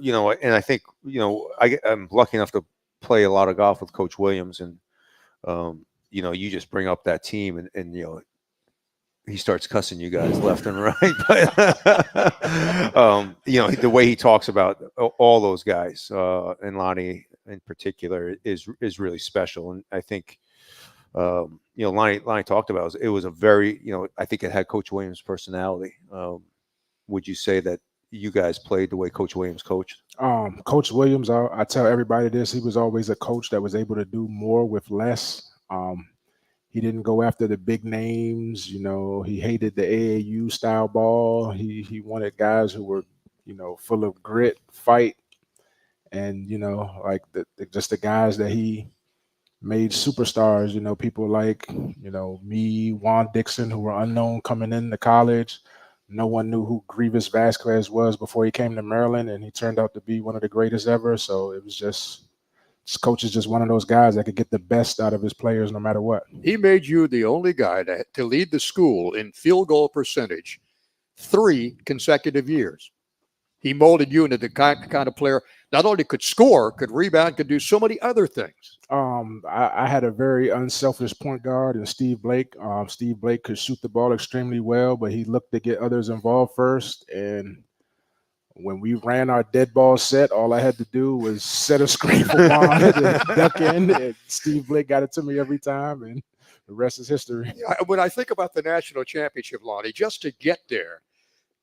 lucky enough to play a lot of golf with Coach Williams, and you just bring up that team, and he starts cussing you guys left and right. But the way he talks about all those guys, and Lonnie in particular, is really special. And I think Lonnie talked about it was a very, I think it had Coach Williams' personality. Would you say that you guys played the way Coach Williams coached? Coach Williams, I tell everybody this, he was always a coach that was able to do more with less. He didn't go after the big names. He hated the AAU style ball. He wanted guys who were, full of grit, fight, and, like just the guys that he made superstars, people like, me, Juan Dixon, who were unknown coming into college. No one knew who Grievous Vasquez was before he came to Maryland, and he turned out to be one of the greatest ever. So it was just Coach is just one of those guys that could get the best out of his players no matter what. He made you the only guy to lead the school in field goal percentage 3 consecutive years. He molded you into the kind of player not only could score, could rebound, could do so many other things. I had a very unselfish point guard in Steve Blake. Steve Blake could shoot the ball extremely well, but he looked to get others involved first. And when we ran our dead ball set, all I had to do was set a screen for Juan and duck in, and Steve Blake got it to me every time, and the rest is history. When I think about the national championship, Lonnie, just to get there,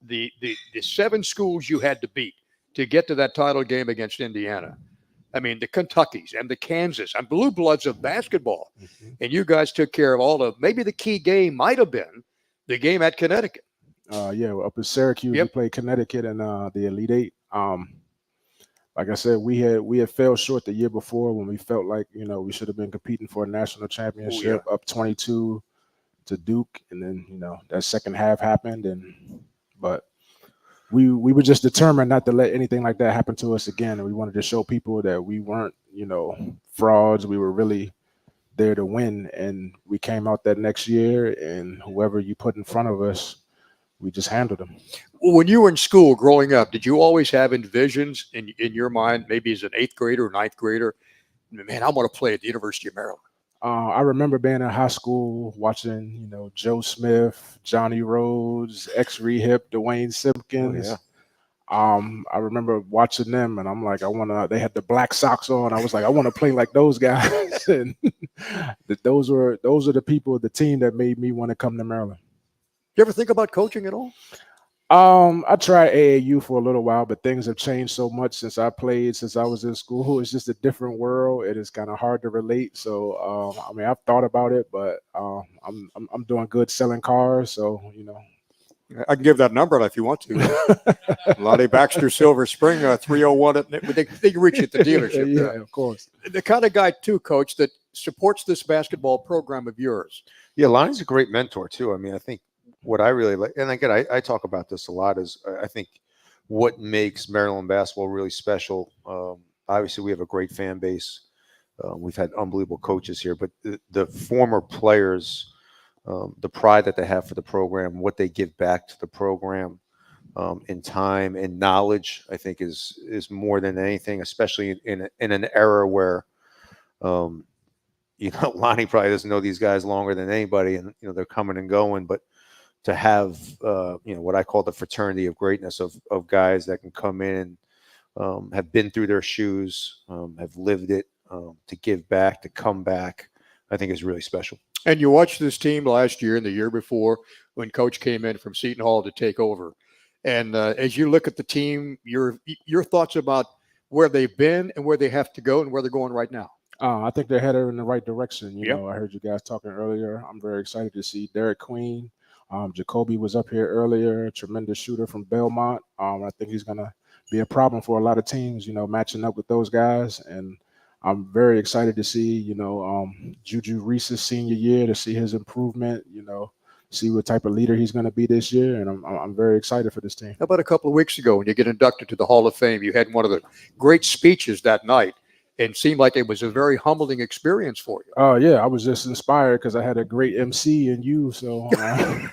the 7 schools you had to beat to get to that title game against Indiana. I mean, the Kentuckys and the Kansas and blue bloods of basketball. Mm-hmm. And you guys took care of all of, maybe the key game might have been the game at Connecticut. Up in Syracuse, we played Connecticut in the Elite Eight. Like I said, we had fell short the year before when we felt like, we should have been competing for a national championship, up 22 to Duke. And then, that second half happened. But we were just determined not to let anything like that happen to us again. And we wanted to show people that we weren't, frauds. We were really there to win. And we came out that next year, and whoever you put in front of us, we just handled them. When you were in school growing up, did you always have visions in your mind, maybe as an 8th grader or 9th grader? Man, I want to play at the University of Maryland. I remember being in high school watching, Joe Smith, Johnny Rhodes, ex-Rehip, Dwayne Simpkins. I remember watching them, and I'm like, they had the black socks on. I was like, I want to play like those guys. And those are the people, the team that made me want to come to Maryland. You ever think about coaching at all? I tried AAU for a little while, but things have changed so much since I was in school. It's just a different world. It is kind of hard to relate. So, I've thought about it, but I'm doing good selling cars. So, I can give that number if you want to. Lonnie Baxter, Silver Spring, 301. They can reach you at the dealership. Yeah, of course. The kind of guy, too, Coach, that supports this basketball program of yours. Yeah, Lonnie's a great mentor, too. I mean, I think what I really like, and again, I talk about this a lot, is I think what makes Maryland basketball really special. Obviously, we have a great fan base. We've had unbelievable coaches here, but the former players, the pride that they have for the program, what they give back to the program in time and knowledge, I think is more than anything, especially in an era where, Lonnie probably doesn't know these guys longer than anybody, and they're coming and going, but to have what I call the fraternity of greatness of guys that can come in and have been through their shoes, have lived it, to give back, to come back, I think is really special. And you watched this team last year and the year before when Coach came in from Seton Hall to take over. And as you look at the team, your thoughts about where they've been and where they have to go and where they're going right now. I think they're headed in the right direction. You know, I heard you guys talking earlier. I'm very excited to see Derek Queen. Jacobe was up here earlier, a tremendous shooter from Belmont. I think he's going to be a problem for a lot of teams, matching up with those guys. And I'm very excited to see, Juju Reese's senior year, to see his improvement, see what type of leader he's going to be this year. And I'm very excited for this team. How about a couple of weeks ago when you get inducted to the Hall of Fame? You had one of the great speeches that night. And seemed like it was a very humbling experience for you. Oh, yeah. I was just inspired because I had a great MC in you. So, yeah,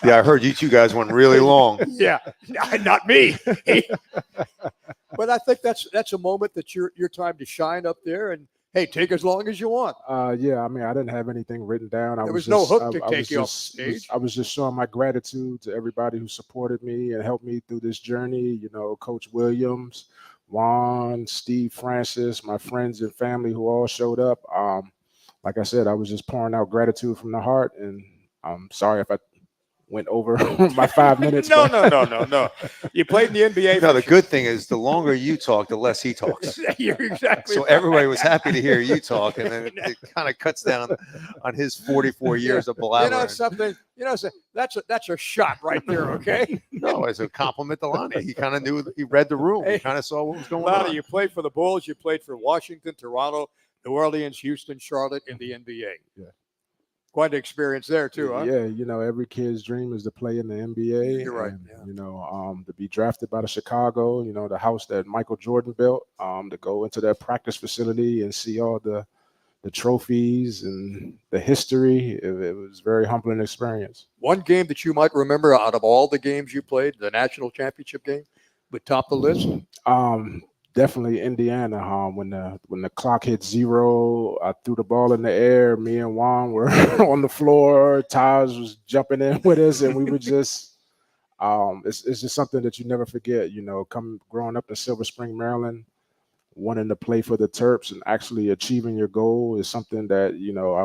I heard you two guys went really long. Yeah, not me. But I think that's a moment that your time to shine up there. And, hey, take as long as you want. Yeah, I mean, I didn't have anything written down. There was no hook to take you off the stage. I was just showing my gratitude to everybody who supported me and helped me through this journey. Coach Williams, Juan, Steve Francis, my friends and family who all showed up. Like I said, I was just pouring out gratitude from the heart, and I'm sorry if I went over my 5 minutes. No. You played in the NBA. No, the good thing is the longer you talk, the less he talks. You're exactly so right. Everybody was happy to hear you talk, and then it kind of cuts down on his 44 years of blabbering. That's a shot right there, okay? No, as a compliment to Lonnie. He kind of knew, he read the room. He kind of saw what was going on. You played for the Bulls. You played for Washington, Toronto, New Orleans, Houston, Charlotte in the NBA. Yeah. Quite an experience there, too, huh? Yeah, every kid's dream is to play in the NBA. You're right. And, to be drafted by the Chicago, the house that Michael Jordan built, to go into that practice facility and see all the trophies and the history. It was a very humbling experience. One game that you might remember out of all the games you played, the national championship game, would top the list? Definitely Indiana. When the clock hit 0, I threw the ball in the air. Me and Juan were on the floor. Taj was jumping in with us, and we were just it's just something that you never forget. Growing up in Silver Spring, Maryland, wanting to play for the Terps and actually achieving your goal is something that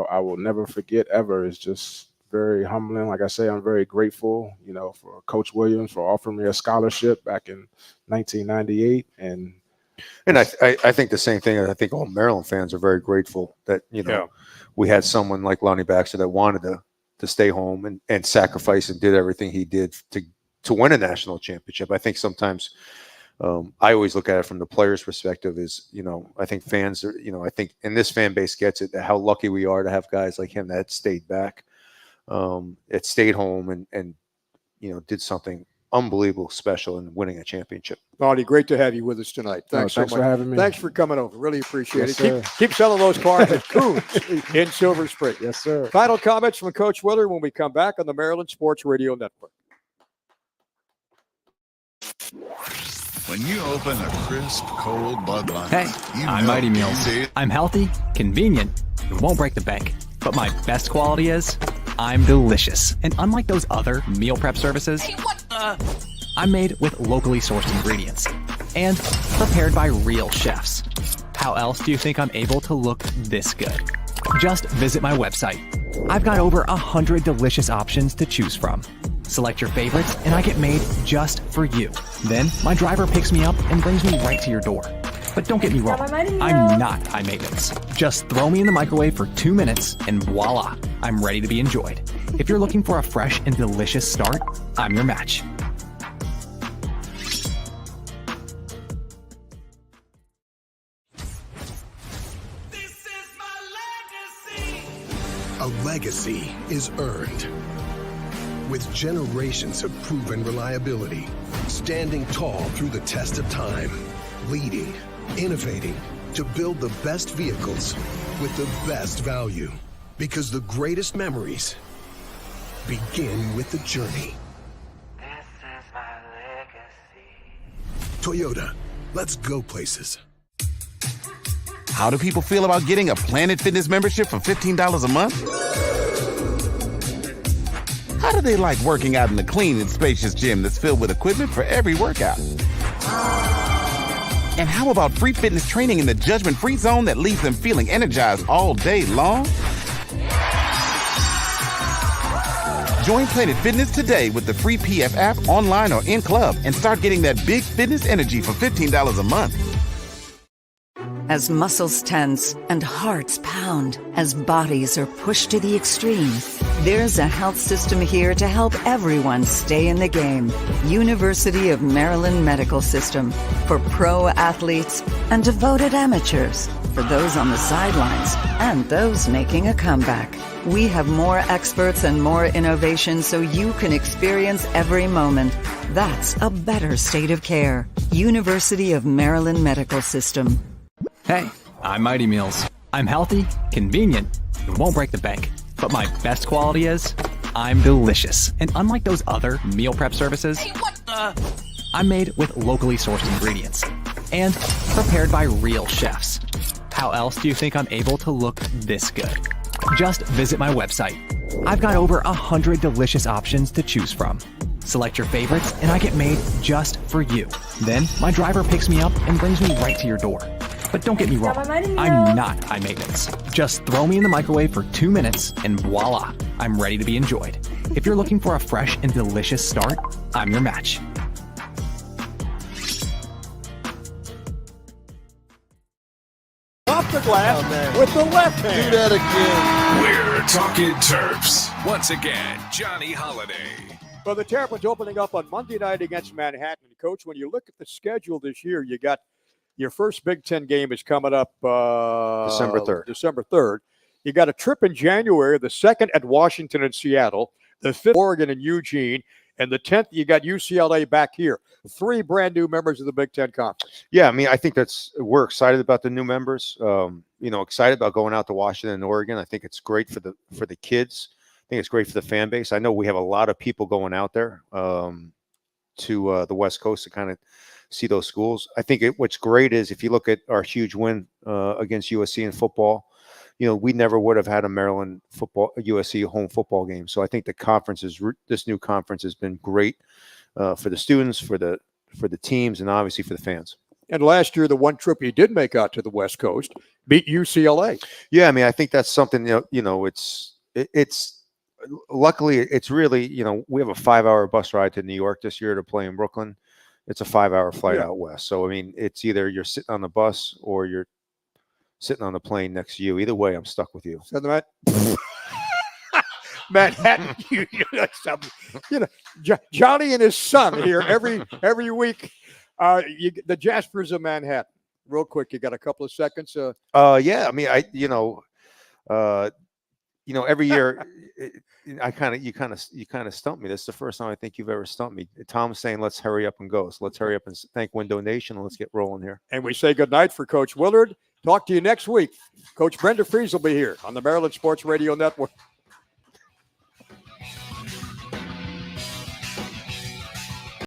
I will never forget ever. It's just very humbling. Like I say, I'm very grateful, for Coach Williams for offering me a scholarship back in 1998, and I think the same thing. I think all Maryland fans are very grateful that we had someone like Lonnie Baxter that wanted to stay home and sacrifice and did everything he did to win a national championship. I think sometimes I always look at it from the player's perspective is, I think fans are, I think, and this fan base gets it, how lucky we are to have guys like him that stayed back, that stayed home and did something unbelievable special in winning a championship. Lonnie, great to have you with us tonight. Thanks so much for having me. Thanks for coming over. Really appreciate Yes, it. Keep selling those cars at Coons in Silver Spring. Yes, sir. Final comments from Coach Willard when we come back on the Maryland Sports Radio Network. When you open a crisp, cold Bud Light, hey, I'm Mighty Meals. I'm healthy, convenient, and won't break the bank. But my best quality is I'm delicious. And unlike those other meal prep services, I'm made with locally sourced ingredients and prepared by real chefs. How else do you think I'm able to look this good? Just visit my website. I've got over 100 delicious options to choose from. Select your favorites and I get made just for you. Then my driver picks me up and brings me right to your door. But don't get me wrong, I'm not high maintenance. Just throw me in the microwave for 2 minutes and voila, I'm ready to be enjoyed. If you're looking for a fresh and delicious start, I'm your match. A legacy is earned with generations of proven reliability, standing tall through the test of time, leading, innovating to build the best vehicles with the best value. Because the greatest memories begin with the journey. This is my legacy. Toyota, let's go places. How do people feel about getting a Planet Fitness membership for $15 a month? How do they like working out in the clean and spacious gym that's filled with equipment for every workout? And how about free fitness training in the judgment-free zone that leaves them feeling energized all day long? Join Planet Fitness today with the free PF app online or in club and start getting that big fitness energy for $15 a month. As muscles tense and hearts pound, as bodies are pushed to the extreme, there's a health system here to help everyone stay in the game. University of Maryland Medical System, for pro athletes and devoted amateurs, for those on the sidelines and those making a comeback. We have more experts and more innovation so you can experience every moment. That's a better state of care. University of Maryland Medical System. Hey, I'm Mighty Meals. I'm healthy, convenient, and won't break the bank. But my best quality is, I'm delicious. And unlike those other meal prep services, I'm made with locally sourced ingredients and prepared by real chefs. How else do you think I'm able to look this good? Just visit my website. I've got over 100 delicious options to choose from. Select your favorites and I get made just for you. Then my driver picks me up and brings me right to your door. But don't get me wrong, I'm not high maintenance. Just throw me in the microwave for 2 minutes and voila, I'm ready to be enjoyed. If you're looking for a fresh and delicious start, I'm your match. Off the glass with the left hand. Do that again. We're talking Terps. Once again, Johnny Holiday. Well, the Terrapins opening up on Monday night against Manhattan. Coach, when you look at the schedule this year, you got your first Big Ten game is coming up December 3rd. December 3rd. You got a trip in January, the 2nd at Washington and Seattle, the 5th Oregon and Eugene, and the 10th you got UCLA back here. 3 brand new members of the Big Ten Conference. Yeah, I mean, I think we're excited about the new members. Excited about going out to Washington and Oregon. I think it's great for the kids. I think it's great for the fan base. I know we have a lot of people going out there to the West Coast to kind of see those schools. I think what's great is if you look at our huge win against USC in football, we never would have had a Maryland USC home football game. So I think this new conference has been great for the students, for the teams, and obviously for the fans. And last year, the one trip you did make out to the West Coast beat UCLA. Yeah, I mean, I think that's something. It's luckily it's really we have a 5-hour bus ride to New York this year to play in Brooklyn. It's a 5-hour flight out west. So I mean, it's either you're sitting on the bus or you're sitting on the plane next to you. Either way, I'm stuck with you. Manhattan, Johnny and his son here every week. The Jaspers of Manhattan. Real quick, you got a couple of seconds. Yeah, I mean, every year, you kind of stumped me. This is the first time I think you've ever stumped me. Tom's saying, "Let's hurry up and go." So let's hurry up and thank Window Nation and let's get rolling here. And we say good night for Coach Willard. Talk to you next week. Coach Brenda Fries will be here on the Maryland Sports Radio Network.